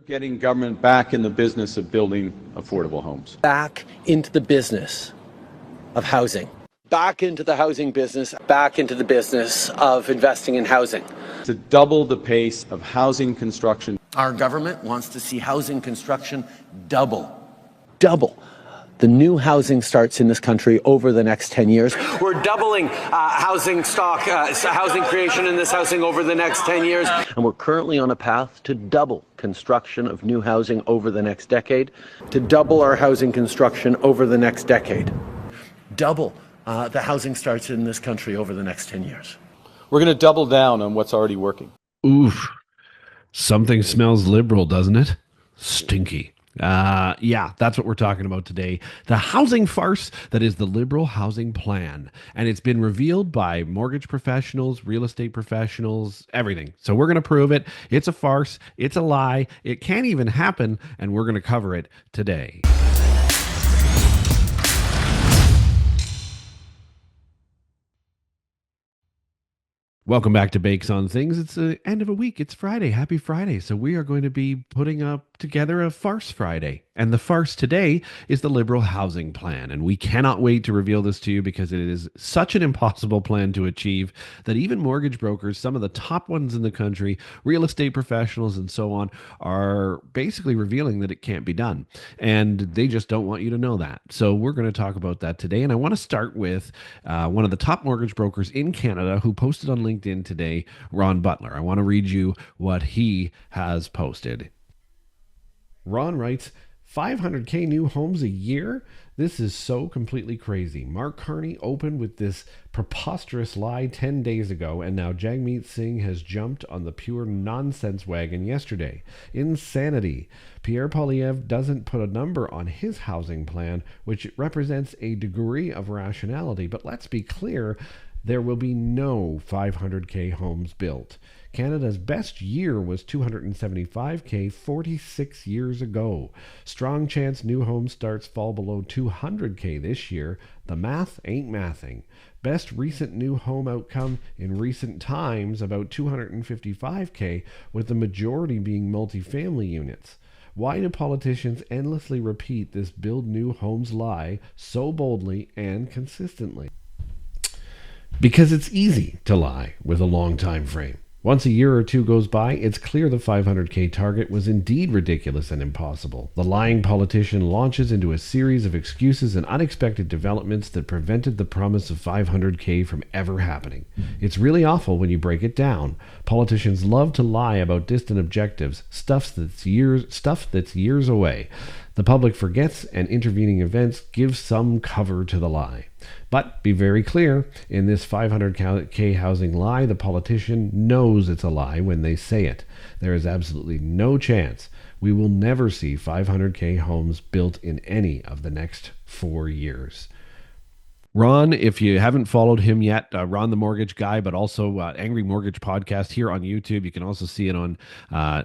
Getting government back in the business of building affordable homes. Back into the business of housing. Back into the housing business. Back into the business of investing in housing. To double the pace of housing construction. Our government wants to see housing construction double. Double. The new housing starts in this country over the next 10 years. We're doubling housing stock, housing creation in this housing over the next 10 years. And we're currently on a path to double construction of new housing over the next decade. To double our housing construction over the next decade. Double the housing starts in this country over the next 10 years. We're going to double down on what's already working. Oof. Something smells liberal, doesn't it? Stinky. Yeah, that's what we're talking about today. The housing farce that is the Liberal housing plan. And it's been revealed by mortgage professionals, real estate professionals, everything. So we're going to prove it. It's a farce. It's a lie. It can't even happen. And we're going to cover it today. Welcome back to Bakes on Things. It's the end of a week. It's Friday. Happy Friday. So we are going to be putting up together a farce Friday. And the farce today is the Liberal housing plan. And we cannot wait to reveal this to you because it is such an impossible plan to achieve that even mortgage brokers, some of the top ones in the country, real estate professionals and so on, are basically revealing that it can't be done. And they just don't want you to know that. So we're going to talk about that today. And I want to start with one of the top mortgage brokers in Canada who posted on LinkedIn today, Ron Butler. I want to read you what he has posted. Ron writes, 500K new homes a year? This is so completely crazy. Mark Carney opened with this preposterous lie 10 days ago, and now Jagmeet Singh has jumped on the pure nonsense wagon yesterday. Insanity. Pierre Poilievre doesn't put a number on his housing plan, which represents a degree of rationality. But let's be clear, there will be no 500K homes built. Canada's best year was 275K 46 years ago. Strong chance new home starts fall below 200K this year. The math ain't mathing. Best recent new home outcome in recent times, about 255K, with the majority being multifamily units. Why do politicians endlessly repeat this build new homes lie so boldly and consistently? Because it's easy to lie with a long time frame. Once a year or two goes by, it's clear the 500K target was indeed ridiculous and impossible. The lying politician launches into a series of excuses and unexpected developments that prevented the promise of 500K from ever happening. It's really awful when you break it down. Politicians love to lie about distant objectives, stuff that's years away. The public forgets, and intervening events give some cover to the lie. But be very clear, in this 500K housing lie, the politician knows it's a lie when they say it. There is absolutely no chance we will never see 500K homes built in any of the next 4 years. Ron, if you haven't followed him yet, Ron the Mortgage Guy, but also Angry Mortgage Podcast here on YouTube. You can also see it on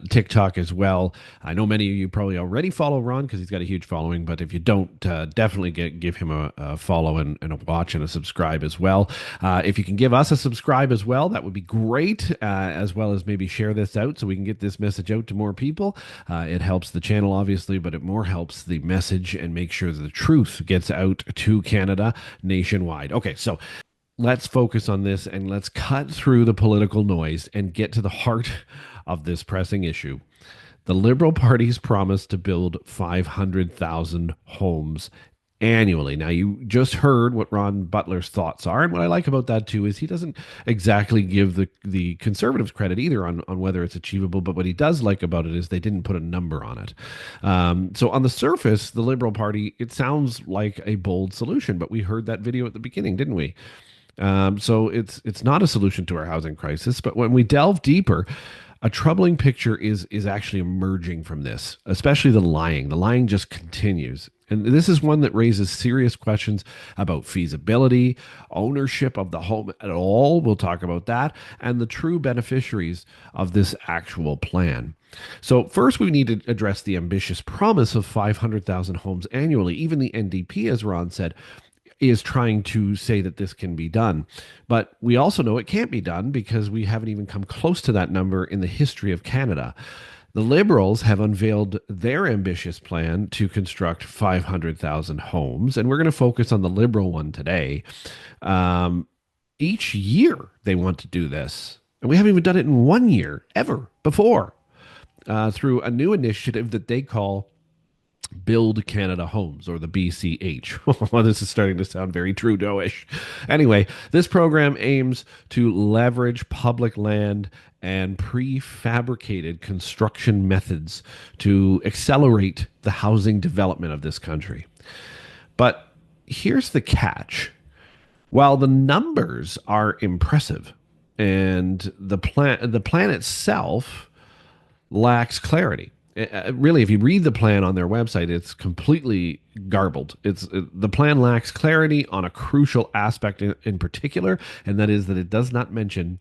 TikTok as well. I know many of you probably already follow Ron because he's got a huge following, but if you don't, definitely give him a follow and a watch and a subscribe as well. If you can give us a subscribe as well, that would be great, as well as maybe share this out so we can get this message out to more people. It helps the channel, obviously, but it more helps the message and make sure that the truth gets out to Canada nationwide. Okay, so let's focus on this and let's cut through the political noise and get to the heart of this pressing issue. The Liberal Party's promise to build 500,000 homes annually. Now, you just heard what Ron Butler's thoughts are, and what I like about that too is he doesn't exactly give the Conservatives credit either on whether it's achievable, but what he does like about it is they didn't put a number on it. So on the surface, the Liberal Party, it sounds like a bold solution, but we heard that video at the beginning, didn't we? So it's not a solution to our housing crisis, but when we delve deeper, a troubling picture is actually emerging from this, especially the lying. The lying just continues. And this is one that raises serious questions about feasibility, ownership of the home at all. We'll talk about that, and the true beneficiaries of this actual plan. So first, we need to address the ambitious promise of 500,000 homes annually. Even the NDP, as Ron said, is trying to say that this can be done. But we also know it can't be done because we haven't even come close to that number in the history of Canada. The Liberals have unveiled their ambitious plan to construct 500,000 homes, and we're going to focus on the Liberal one today. Um, each year they want to do this, and we haven't even done it in 1 year ever before through a new initiative that they call Build Canada Homes, or the BCH. Well, this is starting to sound very Trudeau-ish. Anyway, this program aims to leverage public land and prefabricated construction methods to accelerate the housing development of this country. But here's the catch. While the numbers are impressive and the plan itself lacks clarity. Really, if you read the plan on their website, it's completely garbled. The plan lacks clarity on a crucial aspect in particular, and that is that it does not mention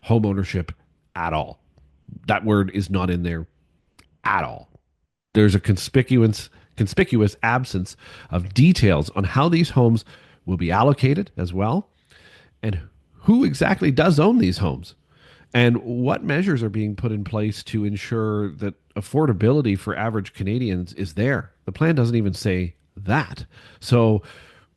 home ownership at all. That word is not in there at all. There's a conspicuous absence of details on how these homes will be allocated as well, and who exactly does own these homes, and what measures are being put in place to ensure that affordability for average Canadians is there. The plan doesn't even say that. So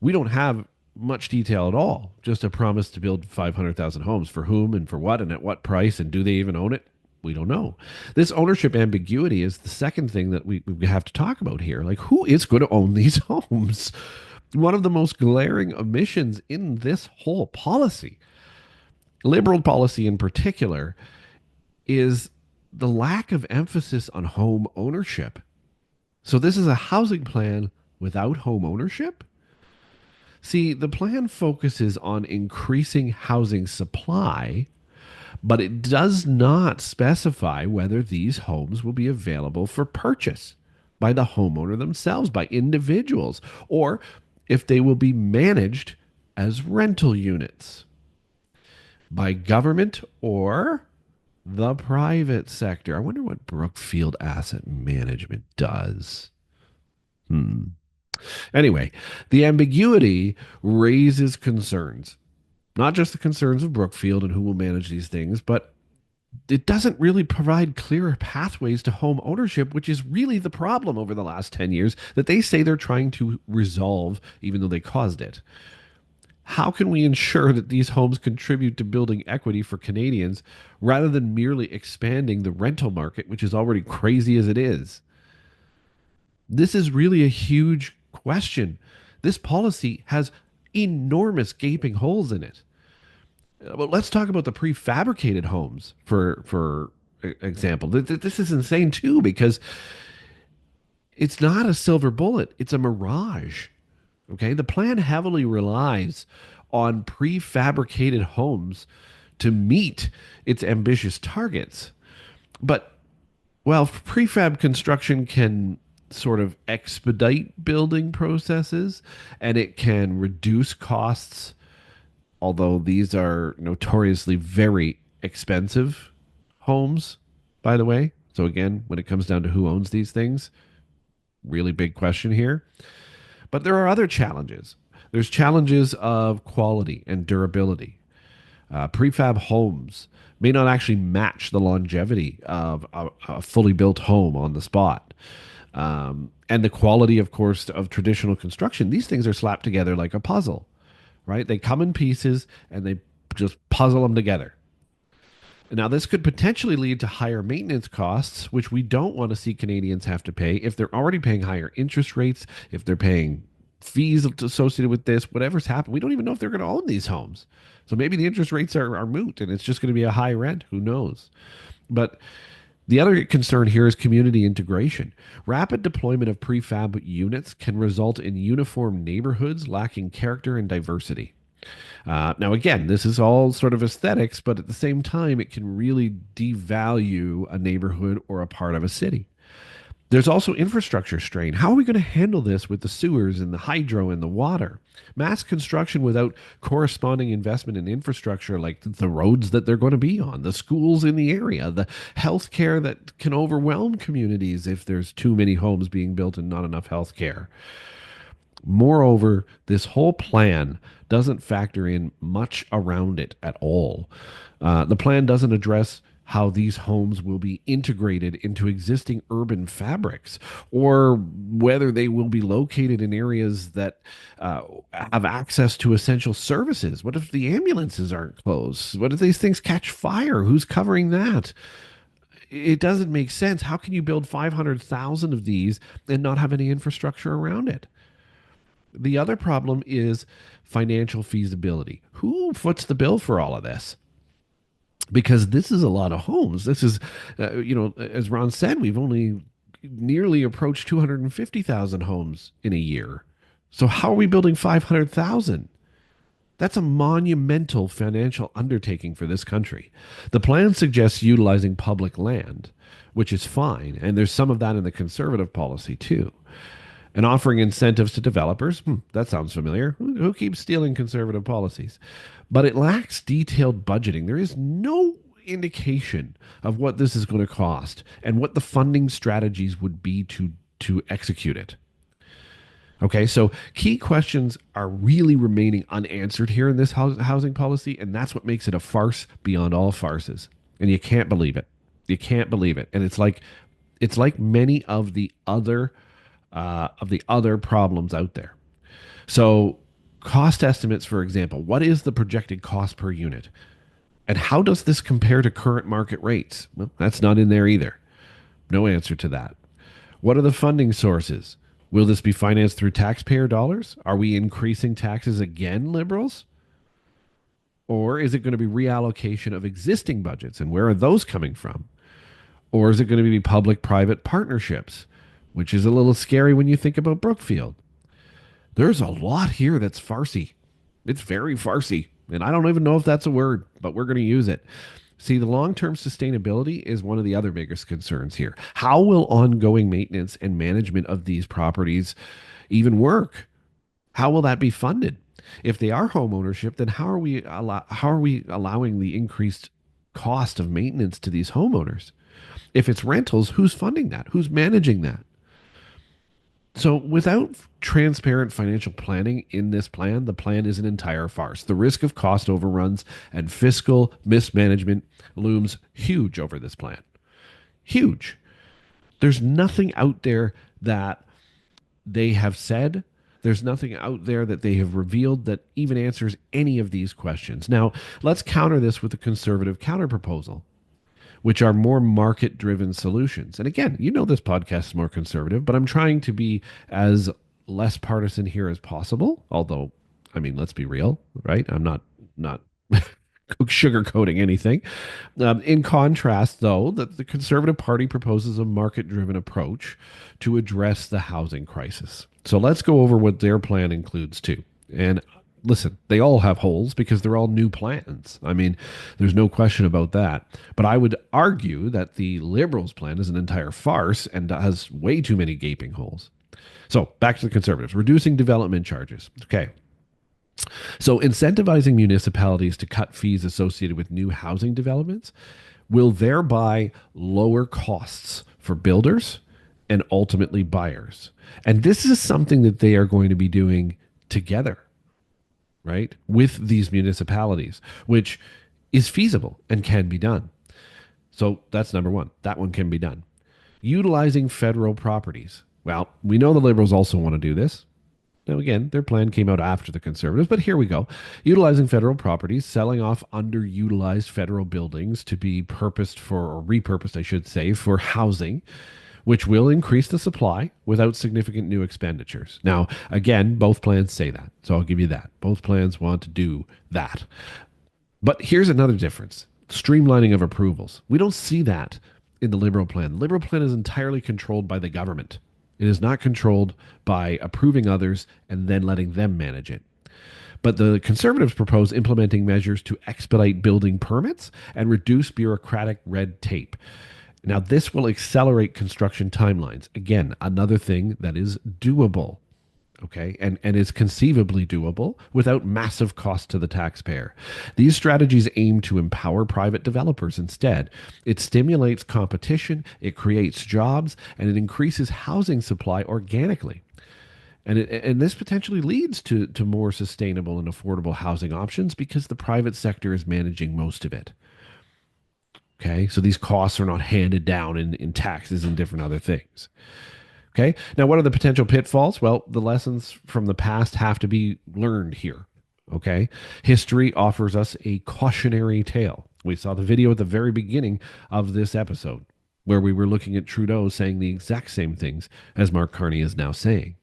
we don't have much detail at all, just a promise to build 500,000 homes. For whom and for what and at what price, and do they even own it? We don't know. This ownership ambiguity is the second thing that we have to talk about here. Like, who is going to own these homes? One of the most glaring omissions in this whole policy, Liberal policy in particular, is the lack of emphasis on home ownership. So this is a housing plan without home ownership? See, the plan focuses on increasing housing supply, but it does not specify whether these homes will be available for purchase by the homeowner themselves, by individuals, or if they will be managed as rental units by government or the private sector. I wonder what Brookfield Asset Management does. Anyway, the ambiguity raises concerns. Not just the concerns of Brookfield and who will manage these things, but it doesn't really provide clearer pathways to home ownership, which is really the problem over the last 10 years that they say they're trying to resolve, even though they caused it. How can we ensure that these homes contribute to building equity for Canadians rather than merely expanding the rental market, which is already crazy as it is? This is really a huge question. This policy has enormous gaping holes in it. But let's talk about the prefabricated homes, for example. This is insane too, because it's not a silver bullet. It's a mirage. Okay, the plan heavily relies on prefabricated homes to meet its ambitious targets. But while prefab construction can sort of expedite building processes and it can reduce costs, although these are notoriously very expensive homes, by the way. So again, when it comes down to who owns these things, really big question here. But there are other challenges. There's challenges of quality and durability. Prefab homes may not actually match the longevity of a fully built home on the spot. And the quality, of course, of traditional construction. These things are slapped together like a puzzle, right? They come in pieces and they just puzzle them together. Now, this could potentially lead to higher maintenance costs, which we don't want to see Canadians have to pay if they're already paying higher interest rates, if they're paying fees associated with this, whatever's happened. We don't even know if they're going to own these homes. So maybe the interest rates are moot and it's just going to be a high rent. Who knows? But the other concern here is community integration. Rapid deployment of prefab units can result in uniform neighborhoods lacking character and diversity. Now, again, this is all sort of aesthetics, but at the same time, it can really devalue a neighborhood or a part of a city. There's also infrastructure strain. How are we going to handle this with the sewers and the hydro and the water? Mass construction without corresponding investment in infrastructure, like the roads that they're going to be on, the schools in the area, the healthcare that can overwhelm communities if there's too many homes being built and not enough healthcare. Moreover, this whole plan doesn't factor in much around it at all. The plan doesn't address how these homes will be integrated into existing urban fabrics, or whether they will be located in areas that have access to essential services. What if the ambulances aren't closed? What if these things catch fire? Who's covering that? It doesn't make sense. How can you build 500,000 of these and not have any infrastructure around it? The other problem is financial feasibility. Who foots the bill for all of this? Because this is a lot of homes. This is, as Ron said, we've only nearly approached 250,000 homes in a year. So how are we building 500,000? That's a monumental financial undertaking for this country. The plan suggests utilizing public land, which is fine, and there's some of that in the conservative policy too. And offering incentives to developers, that sounds familiar. Who keeps stealing conservative policies? But it lacks detailed budgeting. There is no indication of what this is going to cost and what the funding strategies would be to execute it. Okay, so key questions are really remaining unanswered here in this housing policy, and that's what makes it a farce beyond all farces. And you can't believe it. You can't believe it. And it's like many of the other problems out there. So, cost estimates, for example, what is the projected cost per unit? And how does this compare to current market rates? Well, that's not in there either. No answer to that. What are the funding sources? Will this be financed through taxpayer dollars? Are we increasing taxes again, Liberals? Or is it going to be reallocation of existing budgets? And where are those coming from? Or is it going to be public-private partnerships, which is a little scary when you think about Brookfield? There's a lot here that's farcy. It's very farcy. And I don't even know if that's a word, but we're going to use it. See, the long-term sustainability is one of the other biggest concerns here. How will ongoing maintenance and management of these properties even work? How will that be funded? If they are home ownership, then how are we allowing the increased cost of maintenance to these homeowners? If it's rentals, who's funding that? Who's managing that? So without transparent financial planning in this plan, the plan is an entire farce. The risk of cost overruns and fiscal mismanagement looms huge over this plan. Huge. There's nothing out there that they have said. There's nothing out there that they have revealed that even answers any of these questions. Now, let's counter this with a conservative counterproposal, which are more market-driven solutions. And again, this podcast is more conservative, but I'm trying to be as less partisan here as possible. Although, let's be real, right? I'm not sugarcoating anything. In contrast, though, the Conservative Party proposes a market-driven approach to address the housing crisis. So let's go over what their plan includes too. And listen, they all have holes because they're all new plans. There's no question about that. But I would argue that the Liberals' plan is an entire farce and has way too many gaping holes. So back to the Conservatives, reducing development charges. Okay. So incentivizing municipalities to cut fees associated with new housing developments will thereby lower costs for builders and ultimately buyers. And this is something that they are going to be doing together, right, with these municipalities, which is feasible and can be done. So that's number one. That one can be done. Utilizing federal properties. Well, we know the Liberals also want to do this. Now, again, their plan came out after the Conservatives, but here we go. Utilizing federal properties, selling off underutilized federal buildings to be repurposed, I should say, for housing, which will increase the supply without significant new expenditures. Now, again, both plans say that, so I'll give you that. Both plans want to do that. But here's another difference. Streamlining of approvals. We don't see that in the Liberal plan. The Liberal plan is entirely controlled by the government. It is not controlled by approving others and then letting them manage it. But the Conservatives propose implementing measures to expedite building permits and reduce bureaucratic red tape. Now, this will accelerate construction timelines. Again, another thing that is doable, okay, and is conceivably doable without massive cost to the taxpayer. These strategies aim to empower private developers instead. It stimulates competition, it creates jobs, and it increases housing supply organically. And this potentially leads to more sustainable and affordable housing options because the private sector is managing most of it. Okay. So these costs are not handed down in taxes and different other things. Okay. Now, what are the potential pitfalls? Well, the lessons from the past have to be learned here. Okay. History offers us a cautionary tale. We saw the video at the very beginning of this episode where we were looking at Trudeau saying the exact same things as Mark Carney is now saying.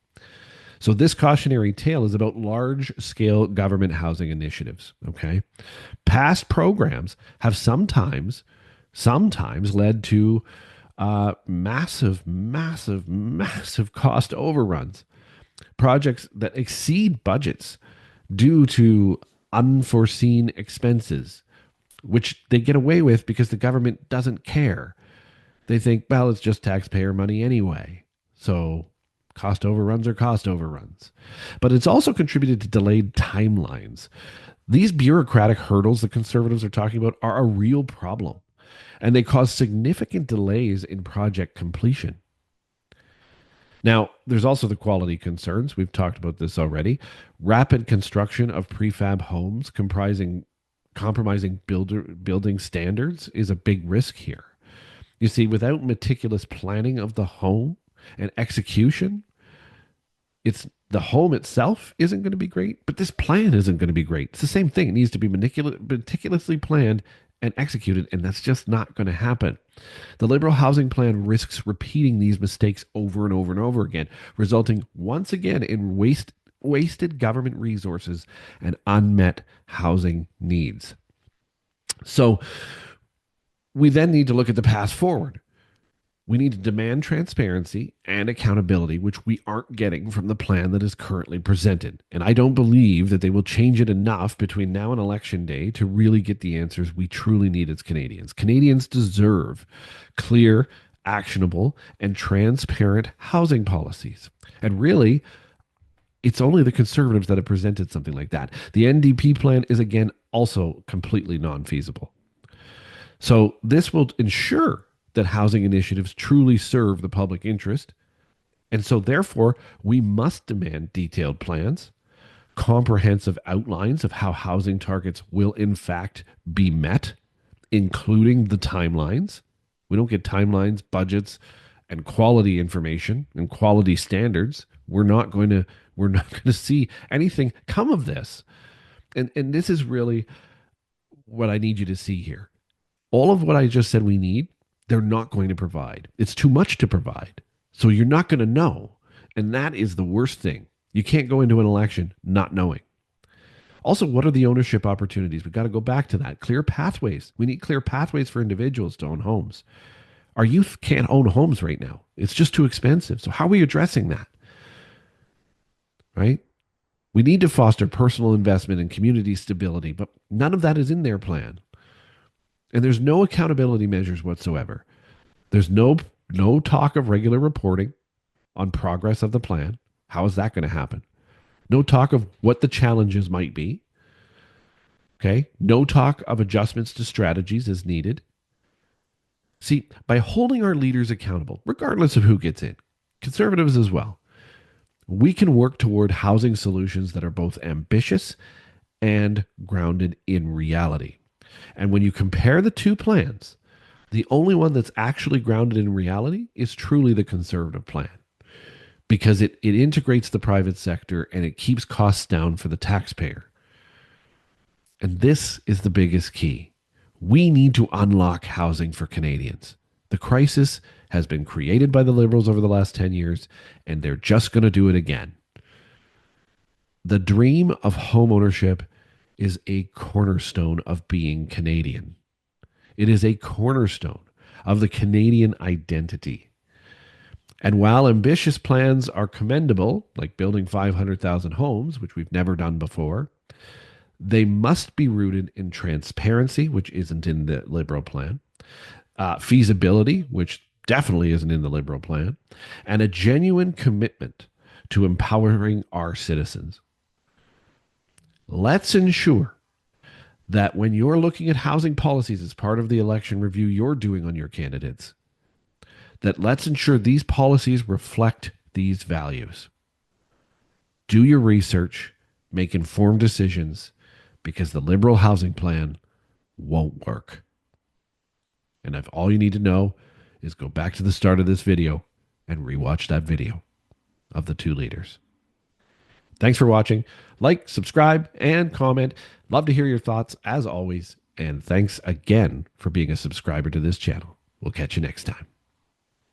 So this cautionary tale is about large scale government housing initiatives. Okay. Past programs have sometimes led to massive cost overruns, projects that exceed budgets due to unforeseen expenses, which they get away with because the government doesn't care. They think, well, it's just taxpayer money anyway. So cost overruns are cost overruns. But it's also contributed to delayed timelines. These bureaucratic hurdles the Conservatives are talking about are a real problem, and they cause significant delays in project completion. Now, there's also the quality concerns. We've talked about this already. Rapid construction of prefab homes compromising building standards is a big risk here. You see, without meticulous planning of the home and execution, the home itself isn't going to be great, but this plan isn't going to be great. It's the same thing. It needs to be meticulously planned and executed, and that's just not going to happen. The Liberal housing plan risks repeating these mistakes over and over and over again, resulting once again in wasted government resources and unmet housing needs. So we then need to look at the path forward. We need to demand transparency and accountability, which we aren't getting from the plan that is currently presented. And I don't believe that they will change it enough between now and Election Day to really get the answers we truly need as Canadians. Canadians deserve clear, actionable, and transparent housing policies. And really, it's only the Conservatives that have presented something like that. The NDP plan is, again, also completely non-feasible. So this will ensure that housing initiatives truly serve the public interest. And so therefore, we must demand detailed plans, comprehensive outlines of how housing targets will in fact be met, including the timelines. We don't get timelines, budgets, and quality information and quality standards. We're not going to see anything come of this. And this is really what I need you to see here. All of what I just said we need, they're not going to provide. It's too much to provide. So you're not going to know. And that is the worst thing. You can't go into an election not knowing. Also, what are the ownership opportunities? We've got to go back to that. Clear pathways. We need clear pathways for individuals to own homes. Our youth can't own homes right now. It's just too expensive. So how are we addressing that? Right? We need to foster personal investment and community stability, but none of that is in their plan. And there's no accountability measures whatsoever. There's no talk of regular reporting on progress of the plan. How is that going to happen? No talk of what the challenges might be. Okay. No talk of adjustments to strategies as needed. See, by holding our leaders accountable, regardless of who gets in, Conservatives as well, we can work toward housing solutions that are both ambitious and grounded in reality. And when you compare the two plans, the only one that's actually grounded in reality is truly the Conservative plan, because it integrates the private sector and it keeps costs down for the taxpayer. And this is the biggest key. We need to unlock housing for Canadians. The crisis has been created by the Liberals over the last 10 years, and they're just going to do it again. The dream of homeownership is a cornerstone of being Canadian. It is a cornerstone of the Canadian identity. And while ambitious plans are commendable, like building 500,000 homes, which we've never done before, they must be rooted in transparency, which isn't in the Liberal plan, feasibility, which definitely isn't in the Liberal plan, and a genuine commitment to empowering our citizens. Let's ensure that when you're looking at housing policies as part of the election review you're doing on your candidates, that let's ensure these policies reflect these values. Do your research, make informed decisions, because the Liberal housing plan won't work. And if all you need to know is go back to the start of this video and rewatch that video of the 2 leaders. Thanks for watching. Like, subscribe, and comment. Love to hear your thoughts as always. And thanks again for being a subscriber to this channel. We'll catch you next time.